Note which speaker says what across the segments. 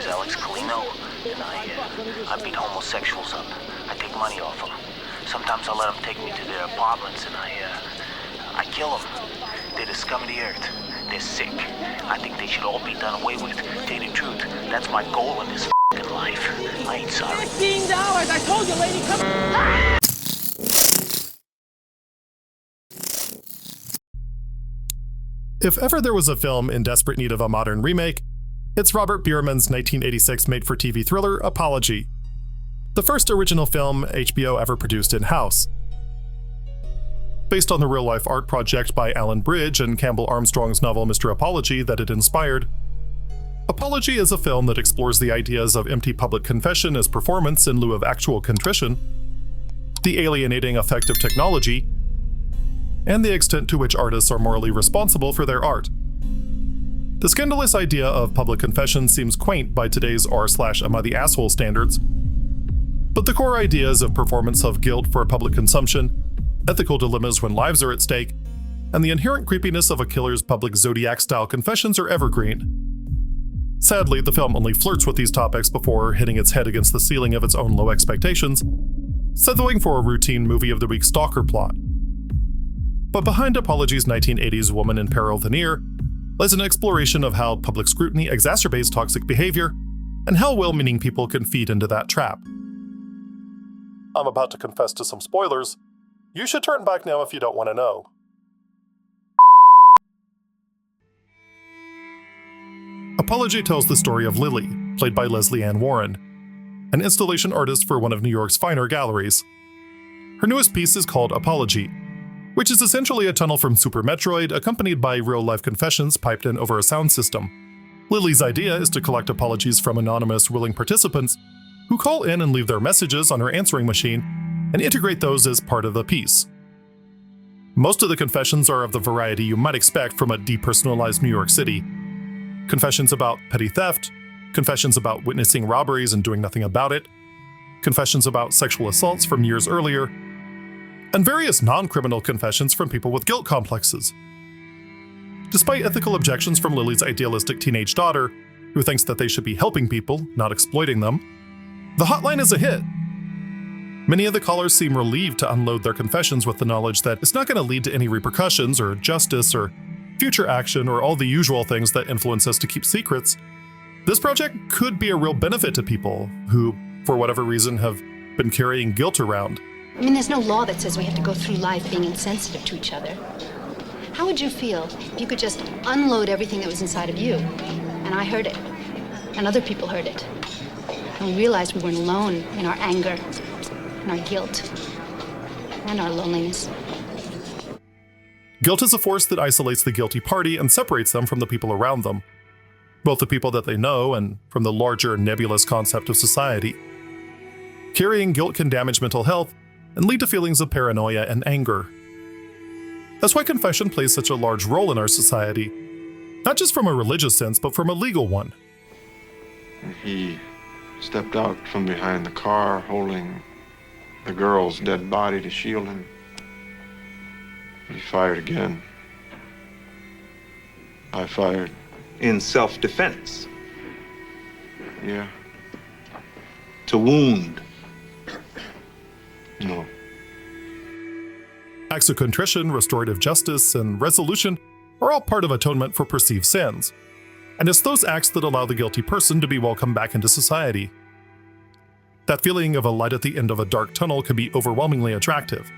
Speaker 1: is Alex Colino, and I beat homosexuals up. I take money off them. Sometimes I let them take me to their apartments, and I kill them. They're the scum of the earth. They're sick. I think they should all be done away with. Tell you the truth, that's my goal in this f***ing life. I ain't sorry.
Speaker 2: $15, I told you, lady, come.
Speaker 3: If ever there was a film in desperate need of a modern remake, it's Robert Bierman's 1986 made-for-TV thriller, Apology, the first original film HBO ever produced in-house. Based on the real-life art project by Alan Bridge and Campbell Armstrong's novel Mr. Apology that it inspired, Apology is a film that explores the ideas of empty public confession as performance in lieu of actual contrition, the alienating effect of technology, and the extent to which artists are morally responsible for their art. The scandalous idea of public confession seems quaint by today's r/am I the asshole standards, but the core ideas of performance of guilt for public consumption, ethical dilemmas when lives are at stake, and the inherent creepiness of a killer's public Zodiac-style confessions are evergreen. Sadly, the film only flirts with these topics before hitting its head against the ceiling of its own low expectations, settling for a routine movie of the week stalker plot. But behind Apology's 1980s woman in peril veneer lies an exploration of how public scrutiny exacerbates toxic behavior and how well-meaning people can feed into that trap. I'm about to confess to some spoilers. You should turn back now if you don't want to know. Apology tells the story of Lily, played by Leslie Ann Warren, an installation artist for one of New York's finer galleries. Her newest piece is called Apology, which is essentially a tunnel from Super Metroid accompanied by real-life confessions piped in over a sound system. Lily's idea is to collect apologies from anonymous willing participants who call in and leave their messages on her answering machine and integrate those as part of the piece. Most of the confessions are of the variety you might expect from a depersonalized New York City. Confessions about petty theft, confessions about witnessing robberies and doing nothing about it, confessions about sexual assaults from years earlier, and various non-criminal confessions from people with guilt complexes. Despite ethical objections from Lily's idealistic teenage daughter, who thinks that they should be helping people, not exploiting them, the hotline is a hit. Many of the callers seem relieved to unload their confessions with the knowledge that it's not going to lead to any repercussions or justice or future action or all the usual things that influence us to keep secrets. This project could be a real benefit to people who, for whatever reason, have been carrying guilt around.
Speaker 4: I mean, there's no law that says we have to go through life being insensitive to each other. How would you feel if you could just unload everything that was inside of you, and I heard it, and other people heard it, and we realized we weren't alone in our anger, and our guilt, and our loneliness?
Speaker 3: Guilt is a force that isolates the guilty party and separates them from the people around them, both the people that they know and from the larger nebulous concept of society. Carrying guilt can damage mental health and lead to feelings of paranoia and anger. That's why confession plays such a large role in our society, not just from a religious sense, but from a legal one.
Speaker 5: He stepped out from behind the car, holding the girl's dead body to shield him. He fired again. I fired.
Speaker 6: In self-defense?
Speaker 5: Yeah.
Speaker 6: To wound?
Speaker 5: No.
Speaker 3: Acts of contrition, restorative justice, and resolution are all part of atonement for perceived sins, and it's those acts that allow the guilty person to be welcomed back into society. That feeling of a light at the end of a dark tunnel can be overwhelmingly attractive.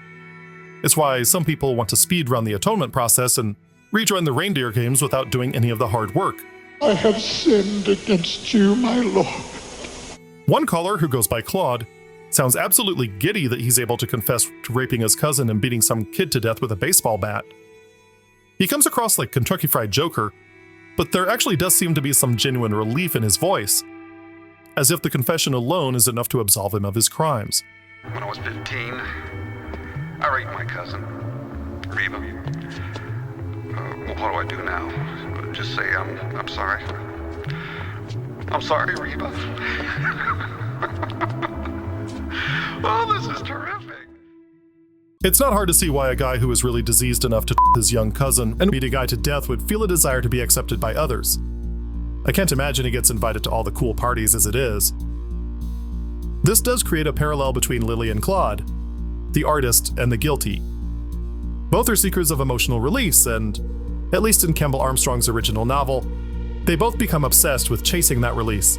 Speaker 3: It's why some people want to speed run the atonement process and rejoin the reindeer games without doing any of the hard work.
Speaker 7: I have sinned against you, my Lord.
Speaker 3: One caller, who goes by Claude, sounds absolutely giddy that he's able to confess to raping his cousin and beating some kid to death with a baseball bat. He comes across like Kentucky Fried Joker, but there actually does seem to be some genuine relief in his voice, as if the confession alone is enough to absolve him of his crimes.
Speaker 8: When I was 15, I raped my cousin, Reba. Well, what do I do now? Just say I'm sorry. I'm sorry, Reba. Oh, this is terrific.
Speaker 3: It's not hard to see why a guy who is really diseased enough to his young cousin and beat a guy to death would feel a desire to be accepted by others. I can't imagine he gets invited to all the cool parties as it is. This does create a parallel between Lily and Claude, the artist and the guilty. Both are seekers of emotional release, and, at least in Campbell Armstrong's original novel, they both become obsessed with chasing that release.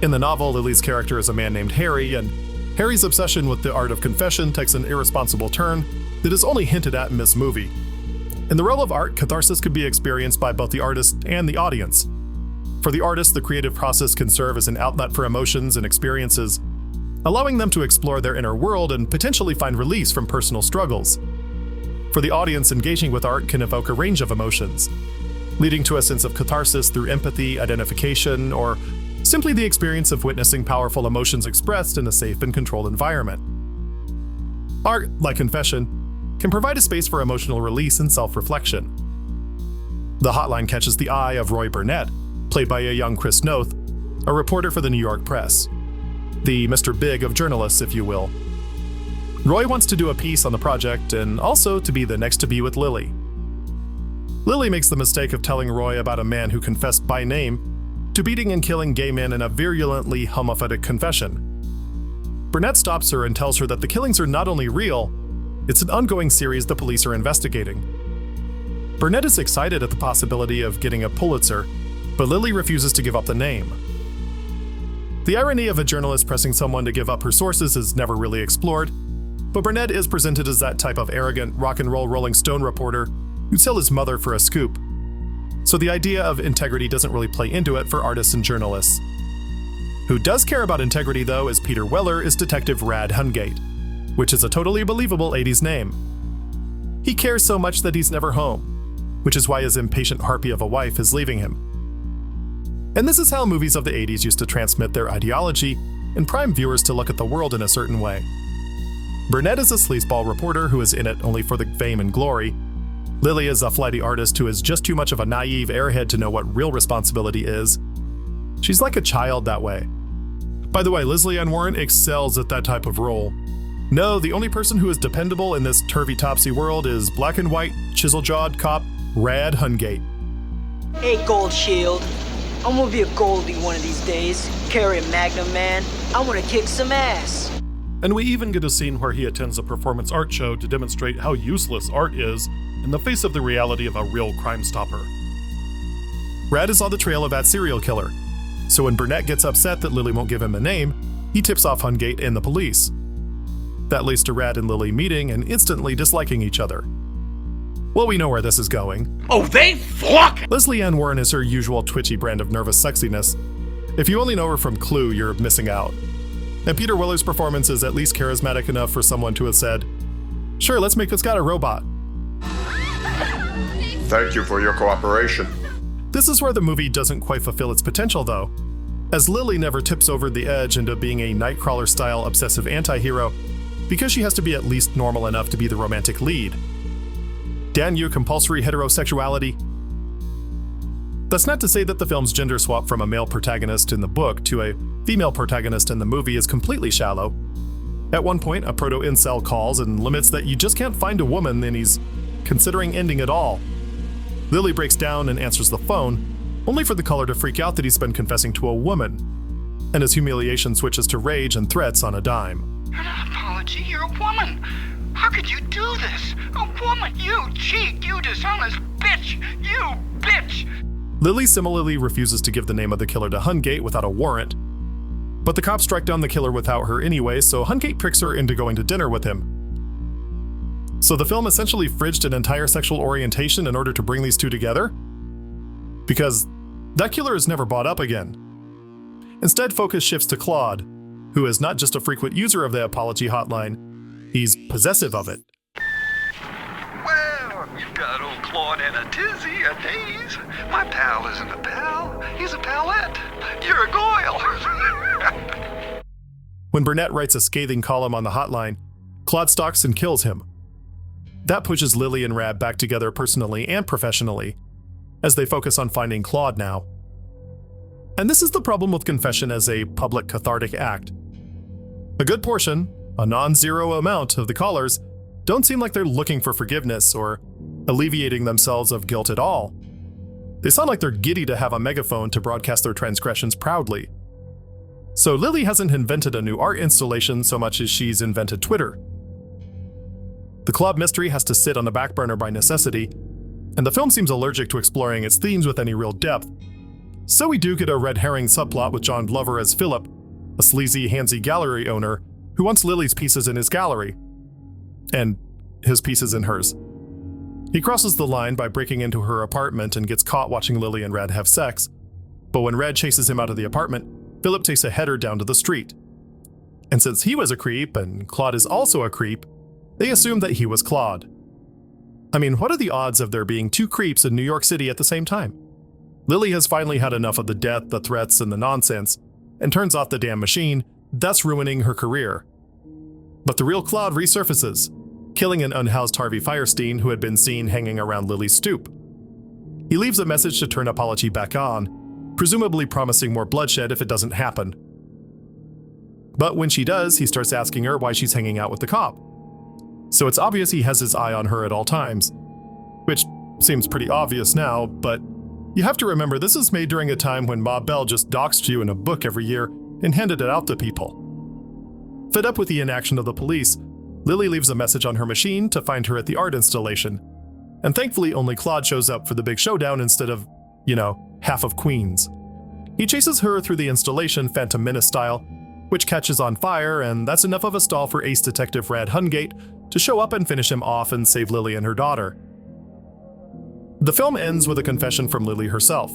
Speaker 3: In the novel, Lily's character is a man named Harry, and Harry's obsession with the art of confession takes an irresponsible turn that is only hinted at in this movie. In the realm of art, catharsis could be experienced by both the artist and the audience. For the artist, the creative process can serve as an outlet for emotions and experiences, allowing them to explore their inner world and potentially find release from personal struggles. For the audience, engaging with art can evoke a range of emotions, leading to a sense of catharsis through empathy, identification, or simply the experience of witnessing powerful emotions expressed in a safe and controlled environment. Art, like confession, can provide a space for emotional release and self-reflection. The hotline catches the eye of Roy Burnett, played by a young Chris Noth, a reporter for the New York Press. The Mr. Big of journalists, if you will. Roy wants to do a piece on the project and also to be the next to be with Lily. Lily makes the mistake of telling Roy about a man who confessed by name to beating and killing gay men in a virulently homophobic confession. Burnett stops her and tells her that the killings are not only real, it's an ongoing series the police are investigating. Burnett is excited at the possibility of getting a Pulitzer, but Lily refuses to give up the name. The irony of a journalist pressing someone to give up her sources is never really explored, but Burnett is presented as that type of arrogant rock and roll Rolling Stone reporter who'd sell his mother for a scoop. So the idea of integrity doesn't really play into it for artists and journalists. Who does care about integrity, though, as Peter Weller is Detective RAD Hungate, which is a totally believable 80s name. He cares so much that he's never home, which is why his impatient harpy of a wife is leaving him. And this is how movies of the 80s used to transmit their ideology and prime viewers to look at the world in a certain way. Burnett is a sleazeball reporter who is in it only for the fame and glory. Lily is a flighty artist who is just too much of a naive airhead to know what real responsibility is. She's like a child that way. By the way, Leslie Ann Warren excels at that type of role. No, the only person who is dependable in this turvy-topsy world is black and white, chisel-jawed cop RAD Hungate.
Speaker 9: Hey, Gold Shield. I'm gonna be a Goldie one of these days. Carry a Magnum, man. I wanna kick some ass.
Speaker 3: And we even get a scene where he attends a performance art show to demonstrate how useless art is in the face of the reality of a real Crime Stopper. Rad is on the trail of that serial killer, so when Burnett gets upset that Lily won't give him a name, he tips off Hungate and the police. That leads to Rad and Lily meeting and instantly disliking each other. Well, we know where this is going.
Speaker 2: Oh, they fuck!
Speaker 3: Leslie Ann Warren is her usual twitchy brand of nervous sexiness. If you only know her from Clue, you're missing out. And Peter Weller's performance is at least charismatic enough for someone to have said, "Sure, let's make this guy a robot."
Speaker 5: Thank you for your cooperation.
Speaker 3: This is where the movie doesn't quite fulfill its potential, though, as Lily never tips over the edge into being a Nightcrawler-style obsessive anti-hero because she has to be at least normal enough to be the romantic lead. Damn you, compulsory heterosexuality. That's not to say that the film's gender swap from a male protagonist in the book to a female protagonist in the movie is completely shallow. At one point, a proto-incel calls and limits that you just can't find a woman and he's considering ending it all. Lily breaks down and answers the phone, only for the caller to freak out that he's been confessing to a woman, and his humiliation switches to rage and threats on a dime.
Speaker 8: An apology? You're a woman. How could you do this? A woman, you cheat, you dishonest bitch, you bitch!
Speaker 3: Lily similarly refuses to give the name of the killer to Hungate without a warrant, but the cops strike down the killer without her anyway, so Hungate tricks her into going to dinner with him. So the film essentially fridged an entire sexual orientation in order to bring these two together? Because that killer is never brought up again. Instead, focus shifts to Claude, who is not just a frequent user of the apology hotline, he's possessive of it.
Speaker 8: Well, you've got old Claude in a tizzy, a daze. My pal isn't a pal, he's a palette. You're a goyle.
Speaker 3: When Burnett writes a scathing column on the hotline, Claude stalks and kills him. That pushes Lily and Rad back together personally and professionally, as they focus on finding Claude now. And this is the problem with confession as a public cathartic act. A good portion, a non-zero amount of the callers, don't seem like they're looking for forgiveness or alleviating themselves of guilt at all. They sound like they're giddy to have a megaphone to broadcast their transgressions proudly. So Lily hasn't invented a new art installation so much as she's invented Twitter. The Claude mystery has to sit on the back burner by necessity, and the film seems allergic to exploring its themes with any real depth. So we do get a red herring subplot with John Glover as Philip, a sleazy, handsy gallery owner who wants Lily's pieces in his gallery, and his pieces in hers. He crosses the line by breaking into her apartment and gets caught watching Lily and Red have sex, but when Red chases him out of the apartment, Philip takes a header down to the street. And since he was a creep and Claude is also a creep, they assume that he was Claude. I mean, what are the odds of there being two creeps in New York City at the same time? Lily has finally had enough of the death, the threats, and the nonsense, and turns off the damn machine, thus ruining her career. But the real Claude resurfaces, killing an unhoused Harvey Fierstein who had been seen hanging around Lily's stoop. He leaves a message to turn Apology back on, presumably promising more bloodshed if it doesn't happen. But when she does, he starts asking her why she's hanging out with the cop. So it's obvious he has his eye on her at all times, which seems pretty obvious now, but you have to remember this is made during a time when Ma Bell just doxed you in a book every year and handed it out to people. Fed up with the inaction of the police, Lily leaves a message on her machine to find her at the art installation, and thankfully only Claude shows up for the big showdown instead of, half of Queens. He chases her through the installation Phantom Menace style, which catches on fire, and that's enough of a stall for ace detective RAD Hungate to show up and finish him off and save Lily and her daughter. The film ends with a confession from Lily herself,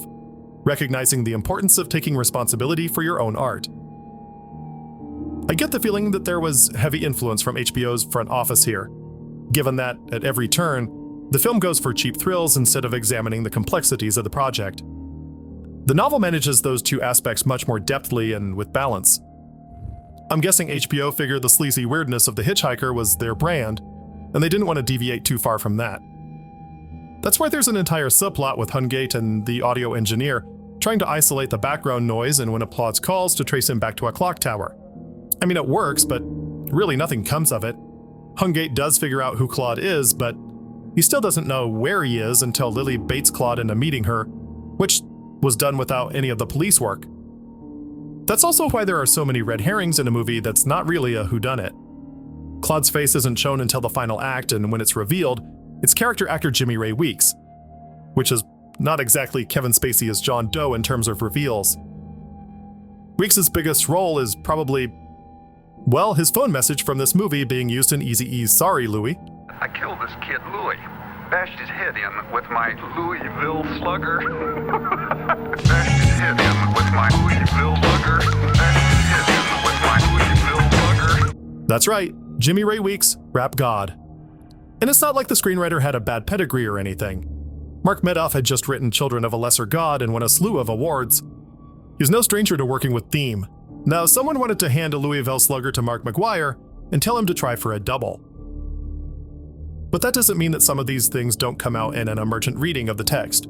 Speaker 3: recognizing the importance of taking responsibility for your own art. I get the feeling that there was heavy influence from HBO's front office here, given that, at every turn, the film goes for cheap thrills instead of examining the complexities of the project. The novel manages those two aspects much more depthly and with balance. I'm guessing HBO figured the sleazy weirdness of The Hitchhiker was their brand, and they didn't want to deviate too far from that. That's why there's an entire subplot with Hungate and the audio engineer trying to isolate the background noise and when applause calls to trace him back to a clock tower. I mean, it works, but really nothing comes of it. Hungate does figure out who Claude is, but he still doesn't know where he is until Lily baits Claude into meeting her, which was done without any of the police work. That's also why there are so many red herrings in a movie that's not really a whodunit. Claude's face isn't shown until the final act, and when it's revealed, it's character actor Jimmy Ray Weeks, which is not exactly Kevin Spacey as John Doe in terms of reveals. Weeks' biggest role is probably, well, his phone message from this movie being used in Eazy-E's Sorry, Louie.
Speaker 8: I killed this kid, Louie. Bashed his head in with my Louisville slugger. Bashed his head in with my Louisville slugger. Bashed his head in with my Louisville slugger.
Speaker 3: That's right, Jimmy Ray Weeks, rap god. And it's not like the screenwriter had a bad pedigree or anything. Mark Medoff had just written Children of a Lesser God and won a slew of awards. He's no stranger to working with theme. Now, someone wanted to hand a Louisville slugger to Mark McGuire and tell him to try for a double. But that doesn't mean that some of these things don't come out in an emergent reading of the text.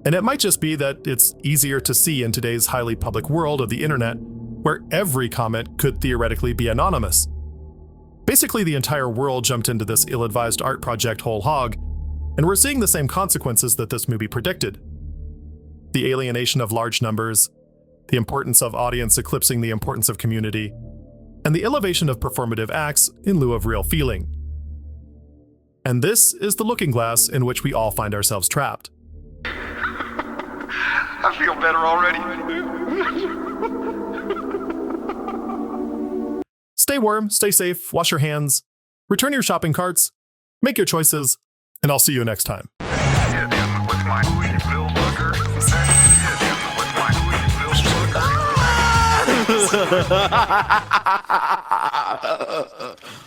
Speaker 3: And it might just be that it's easier to see in today's highly public world of the internet, where every comment could theoretically be anonymous. Basically, the entire world jumped into this ill-advised art project whole hog, and we're seeing the same consequences that this movie predicted. The alienation of large numbers, the importance of audience eclipsing the importance of community, and the elevation of performative acts in lieu of real feeling. And this is the looking glass in which we all find ourselves trapped.
Speaker 8: I feel better already.
Speaker 3: Stay warm, stay safe, wash your hands, return your shopping carts, make your choices, and I'll see you next time.
Speaker 8: Hit him with my Louisville slugger. Hit him with my Louisville slugger.